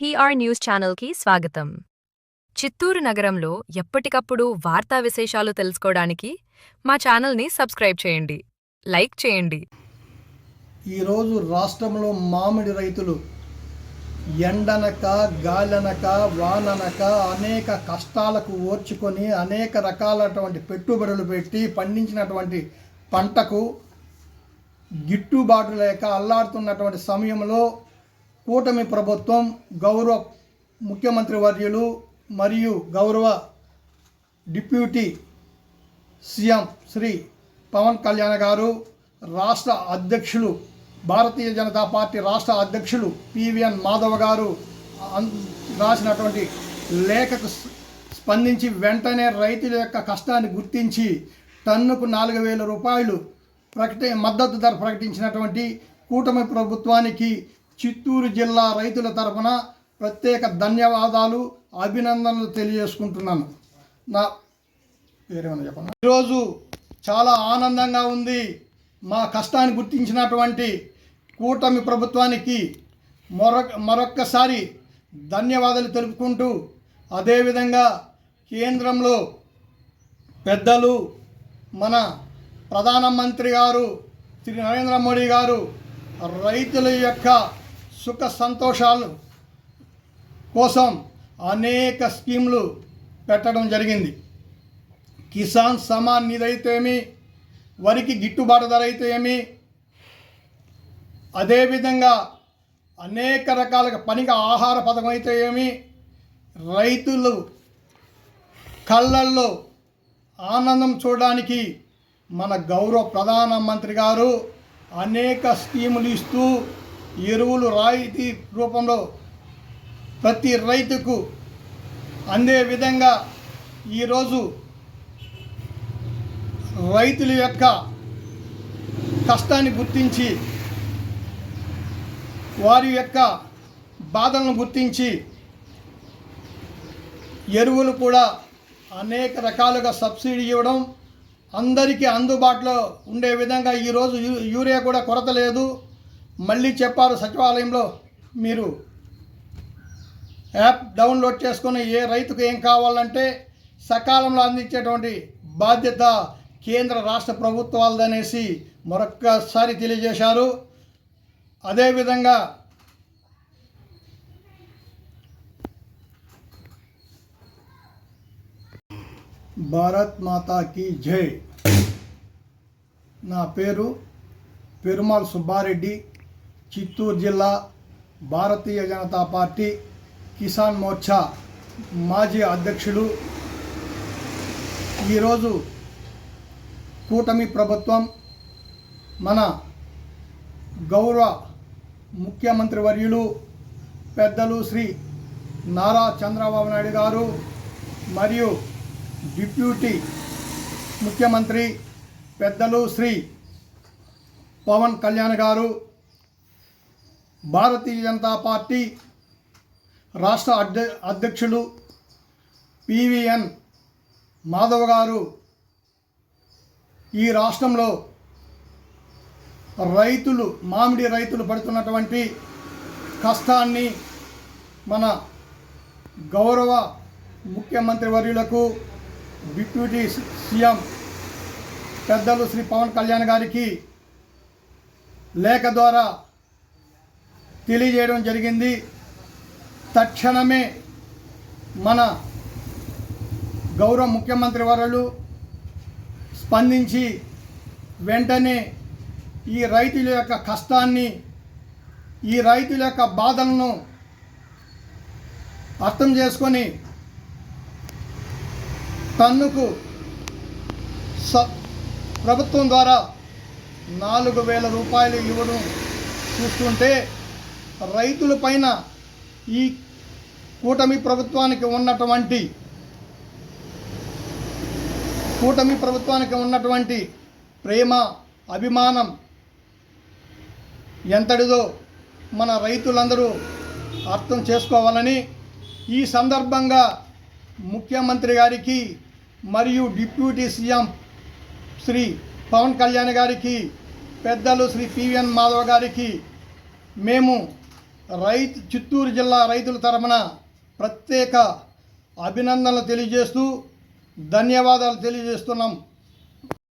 PR news ఛానల్కి స్వాగతం. చిత్తూరు నగరంలో ఎప్పటికప్పుడు వార్తా విశేషాలు తెలుసుకోవడానికి మా ఛానల్ని సబ్స్క్రైబ్ చేయండి, లైక్ చేయండి. ఈరోజు రాష్ట్రంలో మామిడి రైతులు ఎండనక గాలనక వాననక అనేక కష్టాలకు ఓర్చుకొని అనేక రకాలటువంటి పెట్టుబడులు పెట్టి పండించినటువంటి పంటకు గిట్టుబాటు లేక అల్లాడుతున్నటువంటి సమయంలో కూటమి ప్రభుత్వం గౌరవ ముఖ్యమంత్రి వర్యులు మరియు గౌరవ డిప్యూటీ సీఎం శ్రీ పవన్ కళ్యాణ్ గారు, రాష్ట్ర అధ్యక్షులు భారతీయ జనతా పార్టీ రాష్ట్ర అధ్యక్షులు పివిఎన్ మాధవ్ గారు రాసినటువంటి లేఖకు స్పందించి వెంటనే రైతుల యొక్క కష్టాన్ని గుర్తించి టన్నుకు 4,000 రూపాయలు మద్దతు ధర ప్రకటించినటువంటి కూటమి ప్రభుత్వానికి చిత్తూరు జిల్లా రైతుల తరఫున ప్రత్యేక ధన్యవాదాలు, అభినందనలు తెలియజేసుకుంటున్నాను. వేరేమన్నా చెప్పండి. ఈరోజు చాలా ఆనందంగా ఉంది. మా కష్టాన్ని గుర్తించినటువంటి కూటమి ప్రభుత్వానికి మరొక్కసారి ధన్యవాదాలు తెలుపుకుంటూ, అదేవిధంగా కేంద్రంలో పెద్దలు మన ప్రధానమంత్రి గారు శ్రీ నరేంద్ర మోడీ గారు రైతుల యొక్క సుఖ సంతోషాలు కోసం అనేక స్కీములు పెట్టడం జరిగింది. కిసాన్ సమాన్ నిధి అయితే ఏమి, వరికి గిట్టుబాటు ధర అయితే ఏమి, అదేవిధంగా అనేక రకాలుగా పనికి ఆహార పథకం అయితే ఏమి, రైతులు కళ్ళల్లో ఆనందం చూడడానికి మన గౌరవ ప్రధానమంత్రి గారు అనేక స్కీములు ఇస్తూ ఎరువులు రాయితీ రూపంలో ప్రతి రైతుకు అందే విధంగా ఈరోజు రైతుల యొక్క కష్టాన్ని గుర్తించి వారి యొక్క బాధలను గుర్తించి ఎరువులు కూడా అనేక రకాలుగా సబ్సిడీ ఇవ్వడం, అందరికీ అందుబాటులో ఉండే విధంగా ఈరోజు యూరియా కూడా కొరత లేదు. మళ్ళీ చెప్పారు సచివాలయంలో, మీరు యాప్ డౌన్లోడ్ చేసుకొని ఏ రైతుకు ఏం కావాలంటే సకాలంలో అందించేటువంటి బాధ్యత కేంద్ర రాష్ట్ర ప్రభుత్వాలదనేసి మరొక్కసారి తెలియజేశారు. అదేవిధంగా భారత్ మాతా కీ జై. నా పేరు పెరుమాళ్ సుబ్బారెడ్డి, చిత్తూరు జిల్లా భారతీయ జనతా పార్టీ కిసాన్ మోర్చా మాజీ అధ్యక్షులు. ఈరోజు కూటమి ప్రభుత్వం మన గౌరవ ముఖ్యమంత్రి వర్యులు పెద్దలు శ్రీ నారా చంద్రబాబు నాయుడు గారు మరియు డిప్యూటీ ముఖ్యమంత్రి పెద్దలు శ్రీ పవన్ కళ్యాణ్ గారు, భారతీయ జనతా పార్టీ రాష్ట్ర అధ్యక్షులు పివిఎన్ మాధవ్ గారు ఈ రాష్ట్రంలో మామిడి రైతులు పడుతున్నటువంటి కష్టాన్ని మన గౌరవ ముఖ్యమంత్రి వర్యులకు డిప్యూటీ సీఎం పెద్దలు శ్రీ పవన్ కళ్యాణ్ గారికి లేఖ ద్వారా తెలియజేయడం జరిగింది. తక్షణమే మన గౌరవ ముఖ్యమంత్రి వర్యులు స్పందించి వెంటనే ఈ రైతుల యొక్క కష్టాన్ని, ఈ రైతుల యొక్క బాధలను అర్థం చేసుకొని టన్నుకు ప్రభుత్వం ద్వారా 4,000 రూపాయలు ఇవ్వడం చూస్తుంటే రైతుల పైన ఈ కూటమి ప్రభుత్వానికి ఉన్నటువంటి ప్రేమ, అభిమానం ఎంతటిదో మన రైతులందరూ అర్థం చేసుకోవాలని ఈ సందర్భంగా ముఖ్యమంత్రి గారికి మరియు డిప్యూటీ సీఎం శ్రీ పవన్ కళ్యాణ్ గారికి, పెద్దలు శ్రీ పివిఎన్ మాధవ్ గారికి మేము చిత్తూరు జిల్లా రైతుల తరపున ప్రత్యేక అభినందనలు తెలియజేస్తూ ధన్యవాదాలు తెలియజేస్తున్నాం.